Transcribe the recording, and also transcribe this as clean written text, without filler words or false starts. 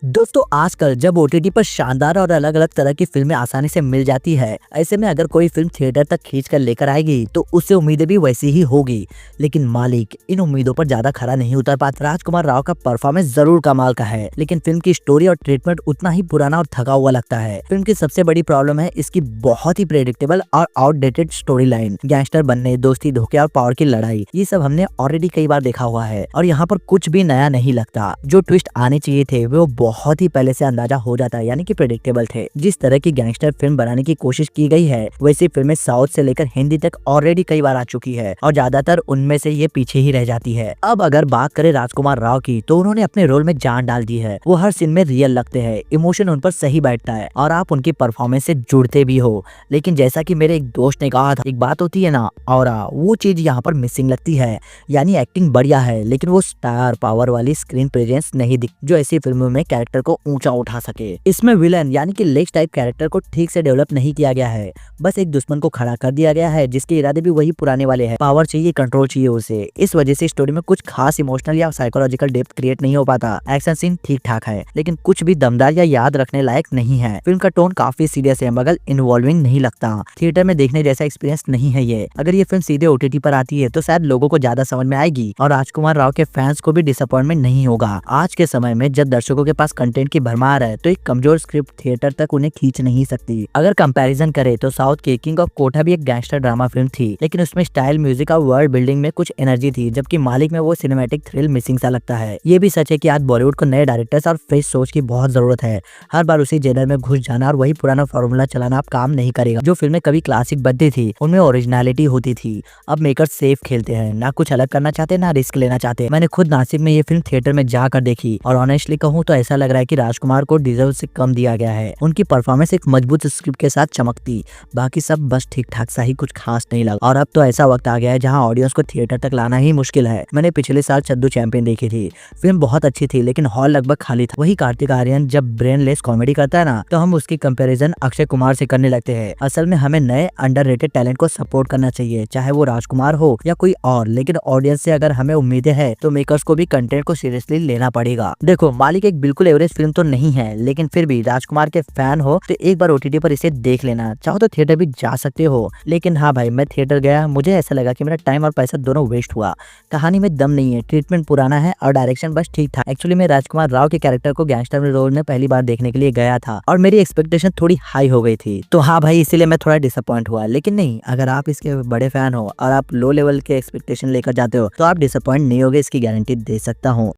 दोस्तों आजकल जब ओटीटी पर शानदार और अलग अलग तरह की फिल्में आसानी से मिल जाती है, ऐसे में अगर कोई फिल्म थिएटर तक खींच कर लेकर आएगी तो उससे उम्मीदें भी वैसी ही होगी। लेकिन मालिक इन उम्मीदों पर ज्यादा खरा नहीं उतर पाता। राजकुमार राव का परफॉर्मेंस जरूर कमाल का है, लेकिन फिल्म की स्टोरी और ट्रीटमेंट उतना ही पुराना और थका हुआ लगता है। फिल्म की सबसे बड़ी प्रॉब्लम है इसकी बहुत ही प्रेडिक्टेबल और आउटडेटेड स्टोरी लाइन। गैंगस्टर बनने, दोस्ती, धोखे और पावर की लड़ाई, ये सब हमने ऑलरेडी कई बार देखा हुआ है और यहाँ पर कुछ भी नया नहीं लगता। जो ट्विस्ट आने चाहिए थे वो बहुत ही पहले से अंदाजा हो जाता है, यानी कि प्रेडिक्टेबल थे। जिस तरह की गैंगस्टर फिल्म बनाने की कोशिश की गई है वैसी फिल्में साउथ से लेकर हिंदी तक ऑलरेडी कई बार आ चुकी है और ज्यादातर उनमें से ये पीछे ही रह जाती है। अब अगर बात करें राजकुमार राव की, तो उन्होंने अपने रोल में जान डाल दी है। वो हर सीन में रियल लगते हैं, इमोशन उन पर सही बैठता है और आप उनकी परफॉर्मेंस से जुड़ते भी हो। लेकिन जैसा कि मेरे एक दोस्त ने कहा था, एक बात होती है ना ऑरा, वो चीज यहाँ पर मिसिंग लगती है। यानी एक्टिंग बढ़िया है लेकिन वो स्टार पावर वाली स्क्रीन प्रेजेंस नहीं दिख जो ऐसी फिल्मों में कैरेक्टर को ऊंचा उठा सके। इसमें विलन यानी कि लेक्स टाइप कैरेक्टर को ठीक से डेवलप नहीं किया गया है, बस एक दुश्मन को खड़ा कर दिया गया है जिसके इरादे भी वही पुराने वाले हैं। पावर चाहिए, कंट्रोल चाहिए उसे। इस वजह से स्टोरी में कुछ खास इमोशनल या साइकोलॉजिकल डेप्थ क्रिएट नहीं हो पाता। एक्शन सीन ठीक ठाक है लेकिन कुछ भी दमदार या याद रखने लायक नहीं है। फिल्म का टोन काफी सीरियस है मगर इन्वॉल्विंग नहीं लगता। थिएटर में देखने जैसा एक्सपीरियंस नहीं है ये। अगर ये फिल्म सीधे ओटीटी पर आती है तो शायद लोगों को ज्यादा समझ में आएगी और राजकुमार राव के फैंस को भी डिसअपॉइंटमेंट नहीं होगा। आज के समय में जब दर्शकों के पास कंटेंट की भरमार है तो एक कमजोर स्क्रिप्ट थिएटर तक उन्हें खींच नहीं सकती। अगर कंपैरिजन करें तो साउथ की किंग ऑफ कोठा भी एक गैंगस्टर ड्रामा फिल्म थी, लेकिन उसमें स्टाइल, म्यूजिक और वर्ल्ड बिल्डिंग में कुछ एनर्जी थी, जबकि मालिक में वो सिनेमैटिक थ्रिल मिसिंग सा लगता है। ये भी सच है कि आज बॉलीवुड को नए डायरेक्टर्स और फ्रेश सोच की बहुत जरूरत है। हर बार उसी जेनर में घुस जाना और वही पुराना फॉर्मूला चलाना अब काम नहीं करेगा। जो फिल्में कभी क्लासिक बनती थी उनमें ओरिजिनलिटी होती थी। अब मेकर्स सेफ खेलते हैं, ना कुछ अलग करना चाहते ना रिस्क लेना चाहते। मैंने खुद नासिक में ये फिल्म थिएटर में जाकर देखी और ऑनेस्टली कहूँ तो ऐसा लग रहा है कि राजकुमार को डिजर्व से कम दिया गया है। उनकी परफॉर्मेंस एक मजबूत स्क्रिप्ट के साथ चमकती, बाकी सब बस ठीक ठाक सा ही, कुछ खास नहीं लगा। और अब तो ऐसा वक्त आ गया है जहां ऑडियंस को थिएटर तक लाना ही मुश्किल है। मैंने पिछले साल चद्दू चैंपियन देखी थी। फिल्म बहुत अच्छी थी लेकिन हॉल लगभग खाली था। वही कार्तिक आर्यन जब ब्रेनलेस कॉमेडी करता है ना, तो हम उसकी कंपैरिजन अक्षय कुमार से करने लगते हैं। असल में हमें नए अंडररेटेड टैलेंट को सपोर्ट करना चाहिए, चाहे वो राजकुमार हो या कोई और। लेकिन ऑडियंस से अगर हमें उम्मीदें हैं तो मेकर्स को भी कंटेंट को सीरियसली लेना पड़ेगा। देखो, मालिक एक बिल्कुल एवरेज फिल्म तो नहीं है, लेकिन फिर भी राजकुमार के फैन हो तो एक बार ओटीटी पर इसे देख लेना। चाहो तो थिएटर भी जा सकते हो, लेकिन हाँ भाई, मैं थिएटर गया, मुझे ऐसा लगा कि मेरा टाइम और पैसा दोनों वेस्ट हुआ। कहानी में दम नहीं है, ट्रीटमेंट पुराना है और डायरेक्शन बस ठीक था। एक्चुअली मैं राजकुमार राव के कैरेक्टर को गैंगस्टर में रोल में पहली बार देखने के लिए गया था और मेरी एक्सपेक्टेशन थोड़ी हाई हो गई थी, तो हाँ भाई, इसीलिए मैं थोड़ा डिसअपॉइंट हुआ। लेकिन नहीं, अगर आप इसके बड़े फैन हो और आप लो लेवल के एक्सपेक्टेशन लेकर जाते हो तो आप डिसअपॉइंट नहीं होगे, इसकी गारंटी दे सकता हूँ।